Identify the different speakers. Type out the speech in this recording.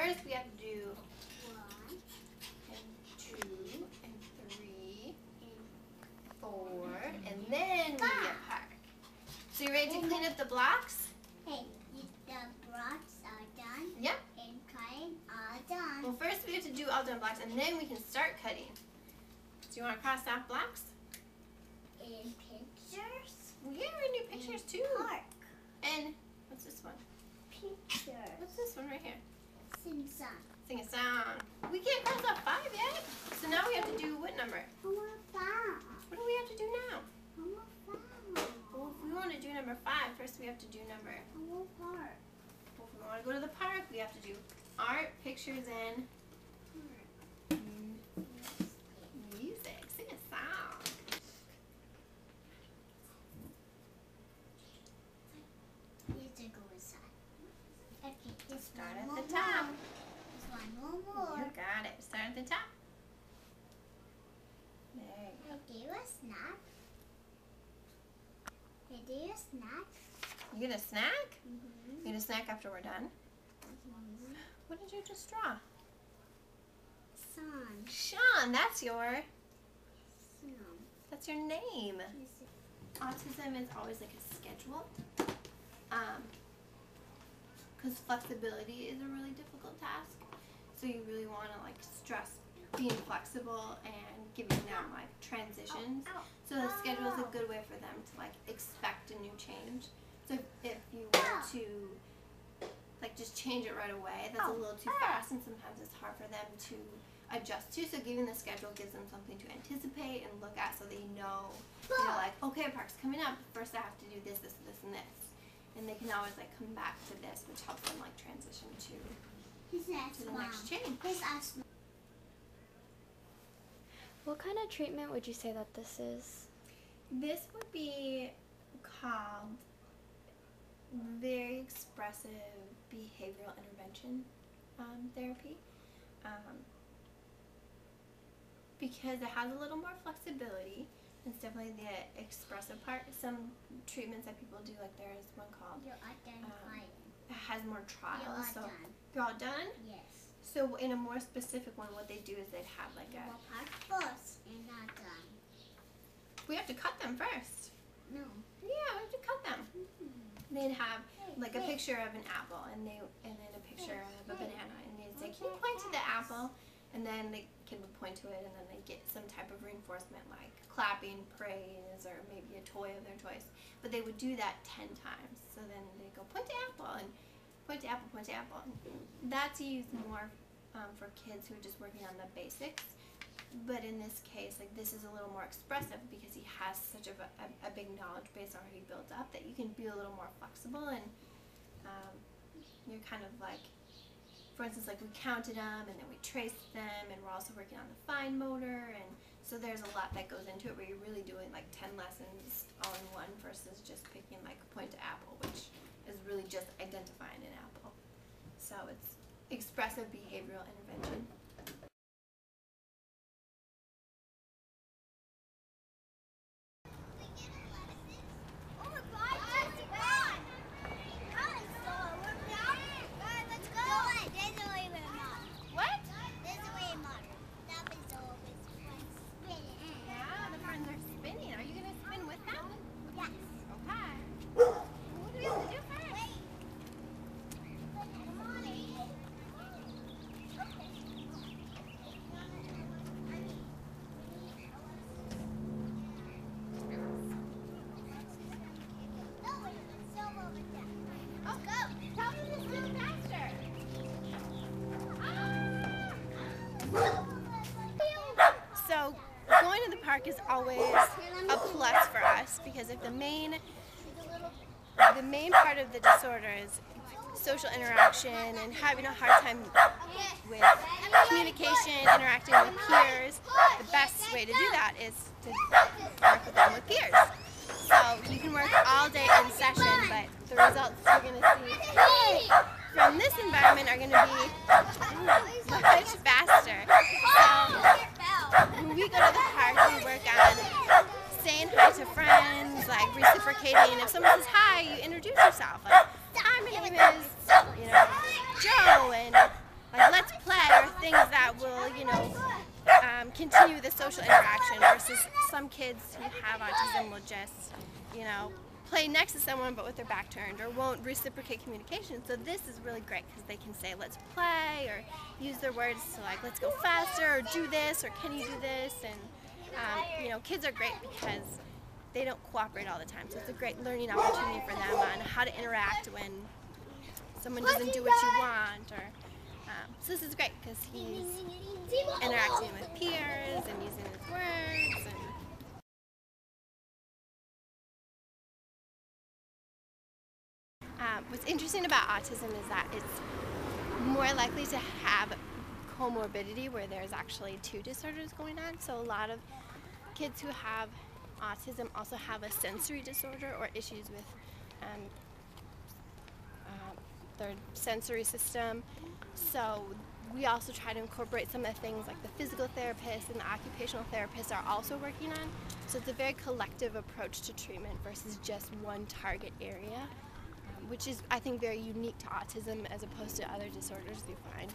Speaker 1: first we have to do 1 and 2 and 3 and 4, and then we get park. So you ready to clean up the blocks?
Speaker 2: Hey, the blocks are done.
Speaker 1: Yep.
Speaker 2: And cutting are done.
Speaker 1: Well, first we have to do all done blocks, and then we can start cutting. So you want to cross off blocks?
Speaker 2: And pictures.
Speaker 1: Well, yeah, we're gonna do pictures too.
Speaker 2: Park.
Speaker 1: And what's this one?
Speaker 2: Pictures.
Speaker 1: What's this one right here?
Speaker 2: Sing song.
Speaker 1: Sing a song. We can't cross off 5 yet. So now we have to do what number?
Speaker 2: I want 5.
Speaker 1: What do we have to do now?
Speaker 2: I want 5.
Speaker 1: Well, if we want to do number 5, first we have to do number.
Speaker 2: I want park.
Speaker 1: Well, if we want to go to the park, we have to do art, pictures, and music. Sing a song.
Speaker 2: Here's a go inside. Okay, this
Speaker 1: Start
Speaker 2: one
Speaker 1: at the top.
Speaker 2: This one more.
Speaker 1: You got it. Start at the top. There you go.
Speaker 2: I gave a snack. I did a snack.
Speaker 1: You get a snack?
Speaker 2: Mm-hmm.
Speaker 1: You get a snack after we're done? What did you just draw?
Speaker 2: Sun.
Speaker 1: Sean, that's your
Speaker 2: Sun.
Speaker 1: name. Autism is always like a schedule. Because flexibility is a really difficult task. So you really want to like stress being flexible and giving them like transitions. So the schedule is a good way for them to like expect a new change. So if you were to like just change it right away, that's a little too fast, and sometimes it's hard for them to adjust to. So giving the schedule gives them something to anticipate and look at, so they know, like, okay, park's coming up. First I have to do this, this, this, and this, and they can always like come back to this, which helps them like transition to the next change.
Speaker 3: What kind of treatment would you say that this is?
Speaker 1: This would be called very expressive behavioral intervention therapy, because it has a little more flexibility. It's definitely the expressive part. Some treatments that people do, like there is one called, it has more trials. So you're all done?
Speaker 2: Yes.
Speaker 1: So in a more specific one, what they do is they'd have like a...
Speaker 2: Well, part first and not done.
Speaker 1: We have to cut them first.
Speaker 2: No.
Speaker 1: Yeah, we have to cut them. They'd have like a picture of an apple, and then a picture of a banana, and they'd say, "Can you point to the apple?" And then the kid would point to it, and then they get some type of reinforcement, like clapping, praise, or maybe a toy of their choice. But they would do that 10 times. So then they go point to apple, and point to apple, point to apple. And that's used more for kids who are just working on the basics. But in this case, like this is a little more expressive because he has such a big knowledge base already built up that you can be a little more flexible, and you're kind of like, for instance, like we counted them and then we traced them, and we're also working on the fine motor, and so there's a lot that goes into it where you're really doing like 10 lessons all in one versus just picking like point to apple, which is really just identifying an apple. So it's expressive behavioral intervention. So going to the park is always a plus for us, because if the main part of the disorder is social interaction and having a hard time with communication, interacting with peers, the best way to do that is to work with them with peers. So you can work all day in session, but the results you're going to see from this environment are going to be much faster. When we go to the park, we work on saying hi to friends, like reciprocating. If someone says hi, you introduce yourself. Like, hi, my name is, Joe, and like things that will, continue the social interaction versus some kids who have autism will just, play next to someone but with their back turned or won't reciprocate communication. So this is really great because they can say, let's play, or use their words to like, let's go faster, or do this, or can you do this? And, kids are great because they don't cooperate all the time. So it's a great learning opportunity for them on how to interact when someone doesn't do what you want. Or so this is great because he's interacting with peers and using his words. What's interesting about autism is that it's more likely to have comorbidity where there's actually two disorders going on. So a lot of kids who have autism also have a sensory disorder or issues with their sensory system. So we also try to incorporate some of the things like the physical therapists and the occupational therapists are also working on. So it's a very collective approach to treatment versus just one target area, which is, I think, very unique to autism as opposed to other disorders we find.